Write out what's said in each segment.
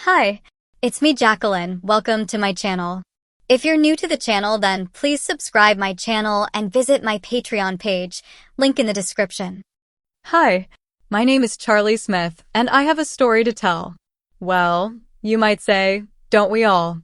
Hi, it's me Jacqueline. Welcome to my channel. If you're new to the channel, then please subscribe my channel and visit my Patreon page, link in the description. Hi, my name is Charlie Smith, and I have a story to tell. Well, you might say, don't we all?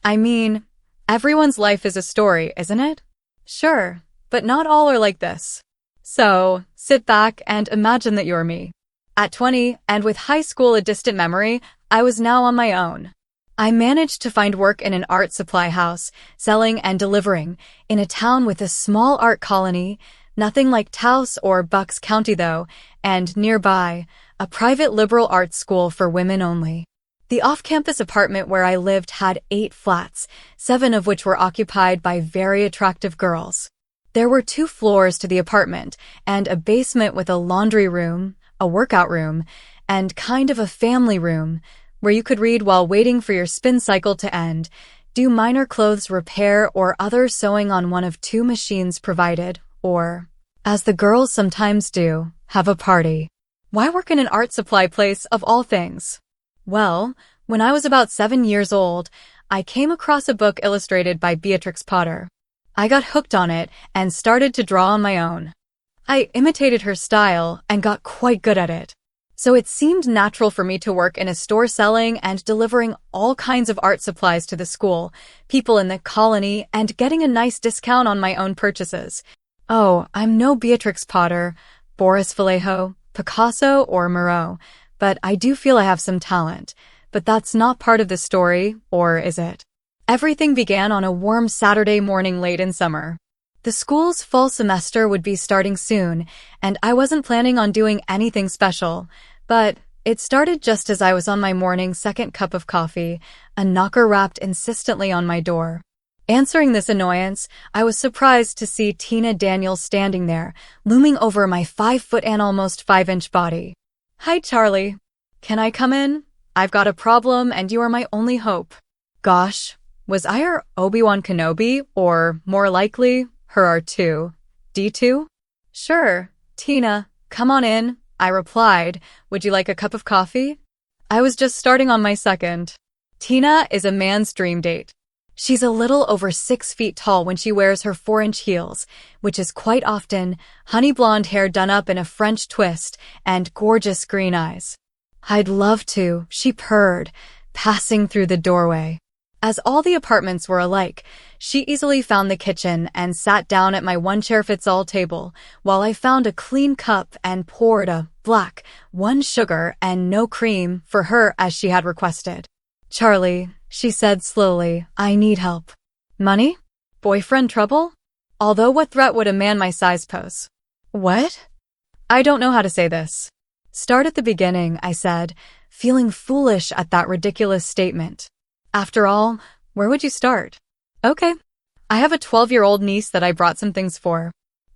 I mean, everyone's life is a story, isn't it? Sure, but not all are like this. So, sit back and imagine that you're me. At 20, and with high school a distant memory, I was now on my own. I managed to find work in an art supply house, selling and delivering, in a town with a small art colony, nothing like Taos or Bucks County though, and nearby, a private liberal arts school for women only. The off-campus apartment where I lived had 8 flats, 7 of which were occupied by very attractive girls. There were 2 floors to the apartment, and a basement with a laundry room, a workout room, and kind of a family room, where you could read while waiting for your spin cycle to end, do minor clothes repair or other sewing on one of 2 machines provided, or, as the girls sometimes do, have a party. Why work in an art supply place of all things? Well, when I was about 7 years old, I came across a book illustrated by Beatrix Potter. I got hooked on it and started to draw on my own. I imitated her style and got quite good at it. So it seemed natural for me to work in a store selling and delivering all kinds of art supplies to the school, people in the colony, and getting a nice discount on my own purchases. Oh, I'm no Beatrix Potter, Boris Vallejo, Picasso, or Moreau, but I do feel I have some talent. But that's not part of the story, or is it? Everything began on a warm Saturday morning late in summer. The school's fall semester would be starting soon, and I wasn't planning on doing anything special, but it started just as I was on my morning second cup of coffee, a knocker rapped insistently on my door. Answering this annoyance, I was surprised to see Tina Daniels standing there, looming over my 5-foot and almost 5-inch body. Hi, Charlie. Can I come in? I've got a problem and you are my only hope. Gosh, was I her Obi-Wan Kenobi, or more likely, her R2? D2? Sure, Tina, come on in, I replied. Would you like a cup of coffee? I was just starting on my second. Tina is a man's dream date. She's a little over 6 feet tall when she wears her 4-inch heels, which is quite often honey blonde hair done up in a French twist and gorgeous green eyes. I'd love to, she purred, passing through the doorway. As all the apartments were alike, she easily found the kitchen and sat down at my one-chair-fits-all table while I found a clean cup and poured a black, 1 sugar and no cream for her as she had requested. Charlie, she said slowly, I need help. Money? Boyfriend trouble? Although what threat would a man my size pose? What? I don't know how to say this. Start at the beginning, I said, feeling foolish at that ridiculous statement. After all, where would you start? Okay. I have a 12-year-old niece that I brought some things for.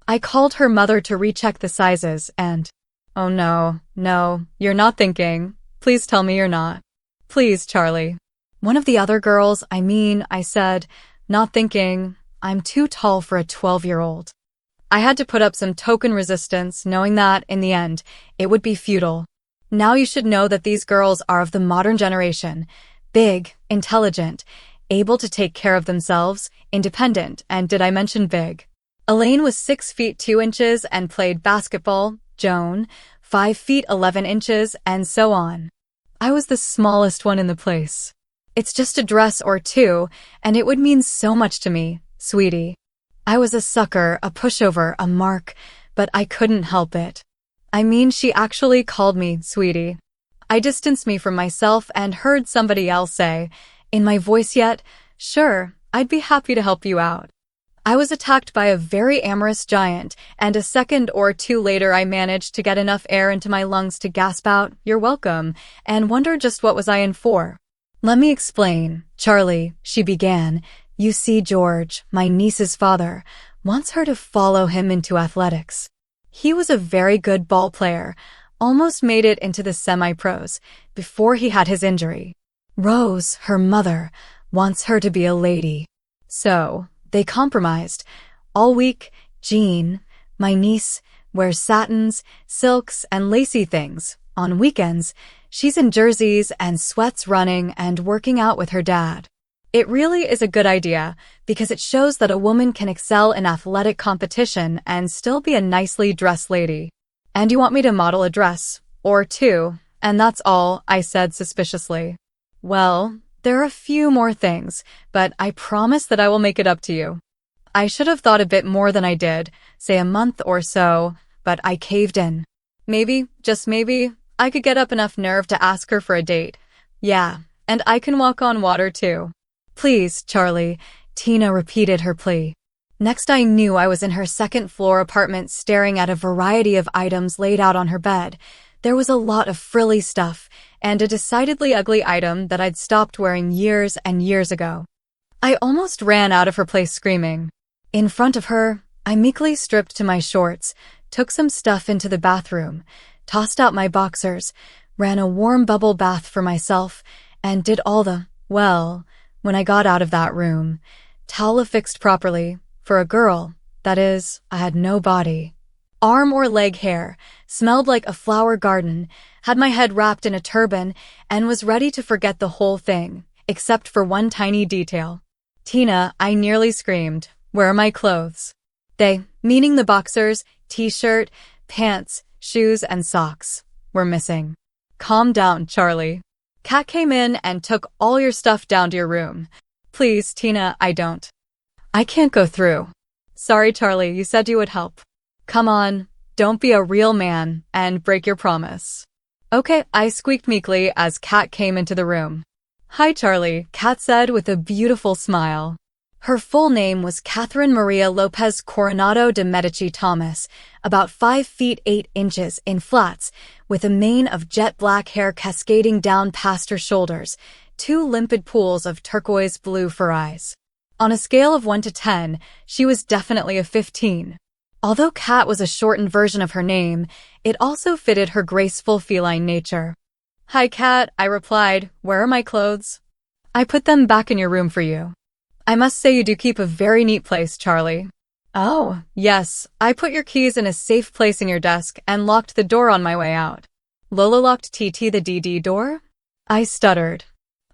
I called her mother to recheck the sizes and... Oh no, you're not thinking. Please tell me you're not. Please, Charlie. One of the other girls, I said, not thinking, I'm too tall for a 12-year-old. I had to put up some token resistance, knowing that, in the end, it would be futile. Now you should know that these girls are of the modern generation. Big, intelligent, able to take care of themselves, independent, and did I mention big? Elaine was 6 feet 2 inches and played basketball, Joan, 5 feet 11 inches, and so on. I was the smallest one in the place. It's just a dress or 2, and it would mean so much to me, sweetie. I was a sucker, a pushover, a mark, but I couldn't help it. She actually called me sweetie. I distanced me from myself and heard somebody else say, in my voice yet, sure, I'd be happy to help you out. I was attacked by a very amorous giant, and a second or 2 later I managed to get enough air into my lungs to gasp out, you're welcome, and wonder just what was I in for. Let me explain, Charlie, she began. You see, George, my niece's father, wants her to follow him into athletics. He was a very good ball player, almost made it into the semi-pros before he had his injury. Rose, her mother, wants her to be a lady. So, they compromised. All week, Jean, my niece, wears satins, silks, and lacy things. On weekends, She's in jerseys and sweats running and working out with her dad. It really is a good idea because it shows that a woman can excel in athletic competition and still be a nicely dressed lady. And you want me to model a dress or two, and that's all, I said suspiciously. Well, there are a few more things, but I promise that I will make it up to you. I should have thought a bit more than I did, say a month or so, but I caved in. Maybe, just maybe, I could get up enough nerve to ask her for a date. Yeah, and I can walk on water too. Please, Charlie, Tina repeated her plea. Next I knew I was in her second-floor apartment staring at a variety of items laid out on her bed. There was a lot of frilly stuff, and a decidedly ugly item that I'd stopped wearing years and years ago. I almost ran out of her place screaming. In front of her, I meekly stripped to my shorts, took some stuff into the bathroom, tossed out my boxers, ran a warm bubble bath for myself, and did all the, well, when I got out of that room, towel affixed properly, for a girl, that is, I had no body. Arm or leg hair, smelled like a flower garden, had my head wrapped in a turban, and was ready to forget the whole thing, except for one tiny detail. Tina, I nearly screamed, where are my clothes? They, meaning the boxers, t-shirt, pants, shoes, and socks, were missing. Calm down, Charlie. Kat came in and took all your stuff down to your room. Please, Tina, I can't go through. Sorry, Charlie, you said you would help. Come on, don't be a real man and break your promise. Okay, I squeaked meekly as Kat came into the room. Hi, Charlie, Kat said with a beautiful smile. Her full name was Catherine Maria Lopez Coronado de Medici Thomas, about 5 feet 8 inches in flats, with a mane of jet black hair cascading down past her shoulders, 2 limpid pools of turquoise blue for eyes. On a scale of 1 to 10, she was definitely a 15. Although Kat was a shortened version of her name, it also fitted her graceful feline nature. Hi, Kat, I replied. Where are my clothes? I put them back in your room for you. I must say you do keep a very neat place, Charlie. Oh, yes, I put your keys in a safe place in your desk and locked the door on my way out. Lola locked TT the DD door? I stuttered.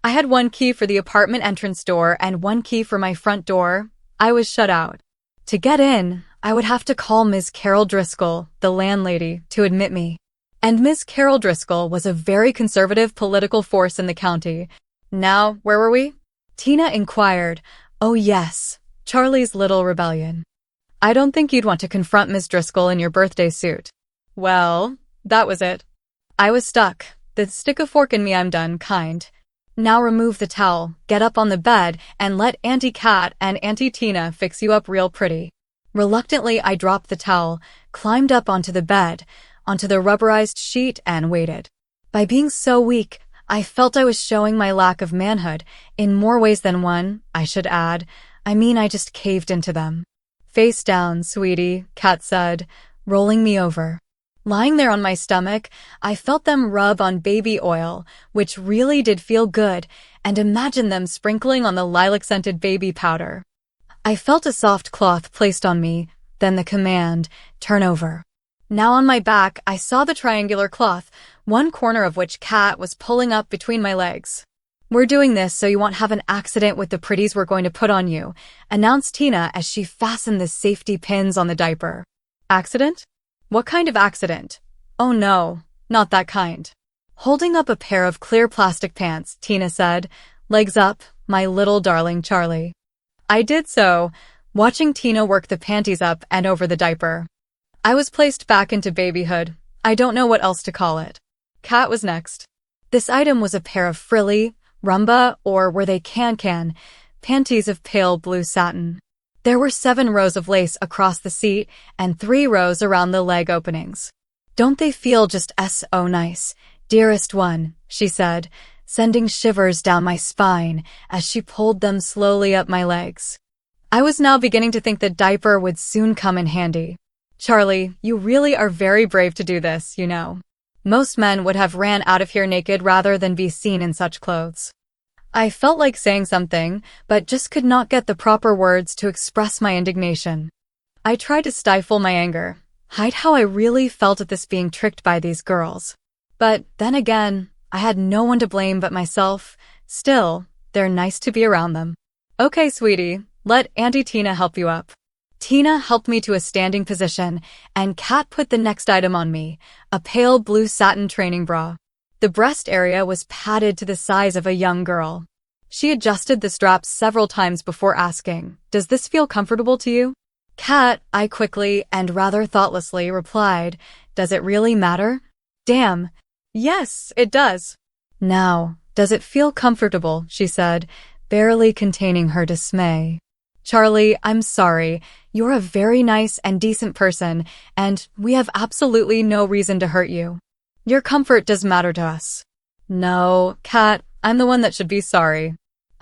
I had 1 key for the apartment entrance door and 1 key for my front door. I was shut out. To get in, I would have to call Ms. Carol Driscoll, the landlady, to admit me. And Ms. Carol Driscoll was a very conservative political force in the county. Now, where were we? Tina inquired. Oh yes, Charlie's little rebellion. I don't think you'd want to confront Ms. Driscoll in your birthday suit. Well, that was it. I was stuck. The stick a fork in me I'm done kind. Now remove the towel, get up on the bed, and let Auntie Kat and Auntie Tina fix you up real pretty. Reluctantly, I dropped the towel, climbed up onto the bed, onto the rubberized sheet, and waited. By being so weak, I felt I was showing my lack of manhood, in more ways than one, I should add. I just caved into them. Face down, sweetie, Kat said, rolling me over. Lying there on my stomach, I felt them rub on baby oil, which really did feel good, and imagined them sprinkling on the lilac-scented baby powder. I felt a soft cloth placed on me, then the command, turn over. Now on my back, I saw the triangular cloth, one corner of which Kat was pulling up between my legs. We're doing this so you won't have an accident with the pretties we're going to put on you, announced Tina as she fastened the safety pins on the diaper. Accident? What kind of accident? Oh no, not that kind. Holding up a pair of clear plastic pants, Tina said, legs up, my little darling Charlie. I did so, watching Tina work the panties up and over the diaper. I was placed back into babyhood. I don't know what else to call it. Kat was next. This item was a pair of frilly, rumba, or were they can, panties of pale blue satin. There were 7 rows of lace across the seat and 3 rows around the leg openings. Don't they feel just so nice, dearest one, she said, sending shivers down my spine as she pulled them slowly up my legs. I was now beginning to think the diaper would soon come in handy. Charlie, you really are very brave to do this, you know. Most men would have ran out of here naked rather than be seen in such clothes. I felt like saying something, but just could not get the proper words to express my indignation. I tried to stifle my anger, hide how I really felt at this being tricked by these girls. But then again, I had no one to blame but myself. Still, they're nice to be around them. Okay, sweetie, let Auntie Tina help you up. Tina helped me to a standing position, and Kat put the next item on me, a pale blue satin training bra. The breast area was padded to the size of a young girl. She adjusted the straps several times before asking, "Does this feel comfortable to you?" Kat, I quickly and rather thoughtlessly replied, "Does it really matter?" Damn. Yes, it does. Now, does it feel comfortable? She said, barely containing her dismay. Charlie, I'm sorry. You're a very nice and decent person, and we have absolutely no reason to hurt you. Your comfort does matter to us. No, Kat, I'm the one that should be sorry.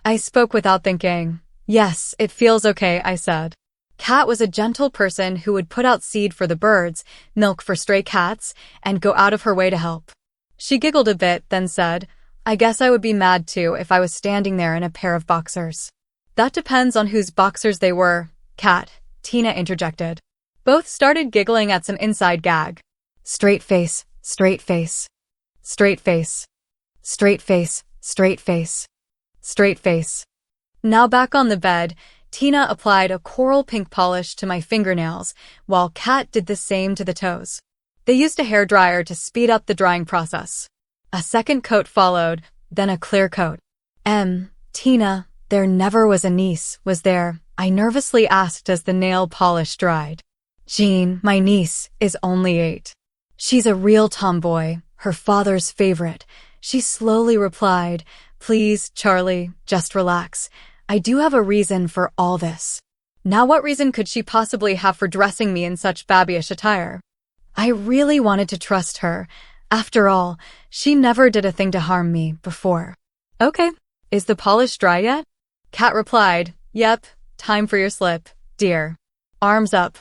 I spoke without thinking. Yes, it feels okay, I said. Kat was a gentle person who would put out seed for the birds, milk for stray cats, and go out of her way to help. She giggled a bit, then said, I guess I would be mad too if I was standing there in a pair of boxers. That depends on whose boxers they were, Kat, Tina interjected. Both started giggling at some inside gag. Straight face, straight face. Straight face. Straight face, straight face. Straight face. Now back on the bed, Tina applied a coral pink polish to my fingernails, while Kat did the same to the toes. They used a hairdryer to speed up the drying process. A second coat followed, then a clear coat. Tina, there never was a niece, was there? I nervously asked as the nail polish dried. Jean, my niece, is only 8. She's a real tomboy, her father's favorite. She slowly replied, Please, Charlie, just relax. I do have a reason for all this. Now what reason could she possibly have for dressing me in such babyish attire? I really wanted to trust her. After all, she never did a thing to harm me before. Okay, is the polish dry yet? Kat replied, Yep, time for your slip, dear. Arms up.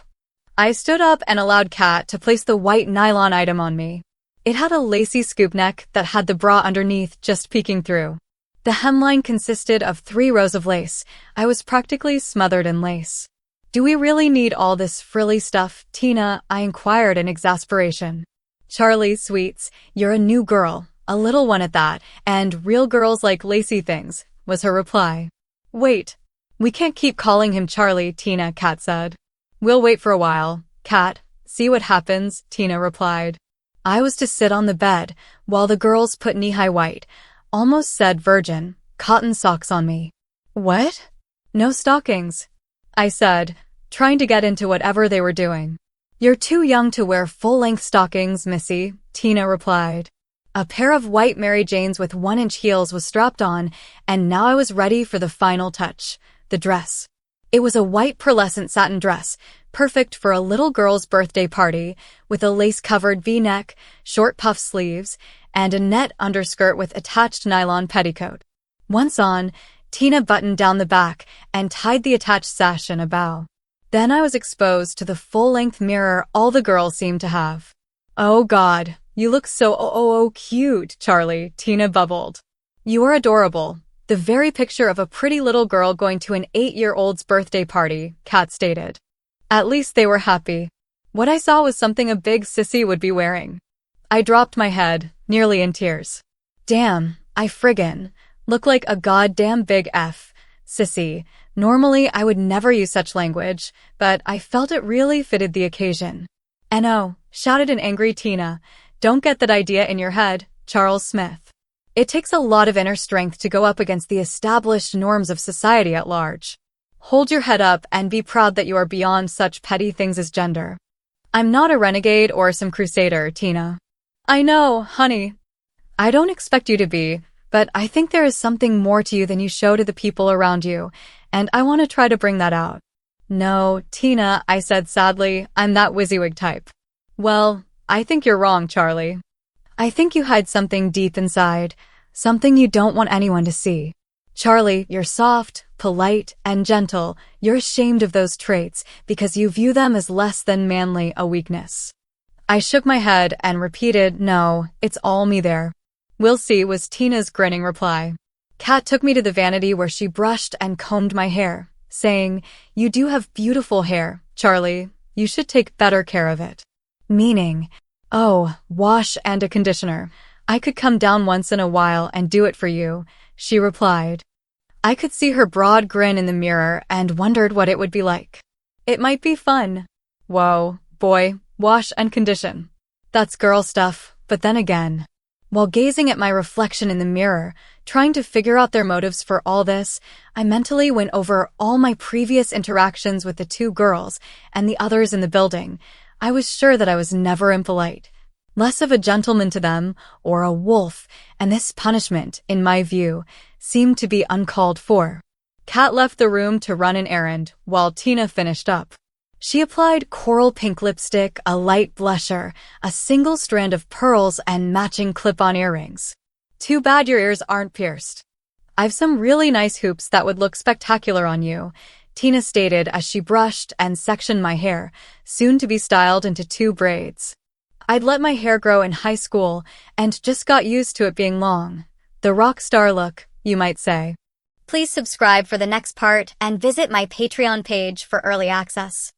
I stood up and allowed Kat to place the white nylon item on me. It had a lacy scoop neck that had the bra underneath just peeking through. The hemline consisted of 3 rows of lace. I was practically smothered in lace. Do we really need all this frilly stuff, Tina? I inquired in exasperation. Charlie, sweets, you're a new girl, a little one at that, and real girls like lacy things, was her reply. Wait. We can't keep calling him Charlie, Tina, Kat said. We'll wait for a while, Kat. See what happens, Tina replied. I was to sit on the bed, while the girls put knee-high white, almost said virgin, cotton socks on me. What? No stockings, I said, trying to get into whatever they were doing. You're too young to wear full-length stockings, missy, Tina replied. A pair of white Mary Janes with 1-inch heels was strapped on, and now I was ready for the final touch, the dress. It was a white pearlescent satin dress, perfect for a little girl's birthday party, with a lace-covered V-neck, short puff sleeves, and a net underskirt with attached nylon petticoat. Once on, Tina buttoned down the back and tied the attached sash in a bow. Then I was exposed to the full-length mirror all the girls seemed to have. Oh God, you look so cute, Charlie, Tina bubbled. You are adorable. The very picture of a pretty little girl going to an 8-year-old's birthday party, Kat stated. At least they were happy. What I saw was something a big sissy would be wearing. I dropped my head, nearly in tears. Damn, I friggin' look like a goddamn big F, sissy. Normally, I would never use such language, but I felt it really fitted the occasion. No, shouted an angry Tina. Don't get that idea in your head, Charles Smith. It takes a lot of inner strength to go up against the established norms of society at large. Hold your head up and be proud that you are beyond such petty things as gender. I'm not a renegade or some crusader, Tina. I know, honey. I don't expect you to be, but I think there is something more to you than you show to the people around you, and I want to try to bring that out. No, Tina, I said sadly, I'm that WYSIWYG type. Well, I think you're wrong, Charlie. I think you hide something deep inside, something you don't want anyone to see. Charlie, you're soft, polite, and gentle. You're ashamed of those traits because you view them as less than manly, a weakness. I shook my head and repeated, no, it's all me there. We'll see, was Tina's grinning reply. Kat took me to the vanity where she brushed and combed my hair, saying, You do have beautiful hair, Charlie. You should take better care of it. Meaning, oh, wash and a conditioner. I could come down once in a while and do it for you, she replied. I could see her broad grin in the mirror and wondered what it would be like. It might be fun. Whoa, boy, wash and condition. That's girl stuff, but then again. While gazing at my reflection in the mirror, trying to figure out their motives for all this, I mentally went over all my previous interactions with the two girls and the others in the building. I was sure that I was never impolite, less of a gentleman to them or a wolf, and this punishment, in my view, seemed to be uncalled for. Kat left the room to run an errand while Tina finished up. She applied coral pink lipstick, a light blusher, a single strand of pearls, and matching clip-on earrings. Too bad your ears aren't pierced. I've some really nice hoops that would look spectacular on you, Tina stated as she brushed and sectioned my hair, soon to be styled into 2 braids. I'd let my hair grow in high school and just got used to it being long. The rock star look, you might say. Please subscribe for the next part and visit my Patreon page for early access.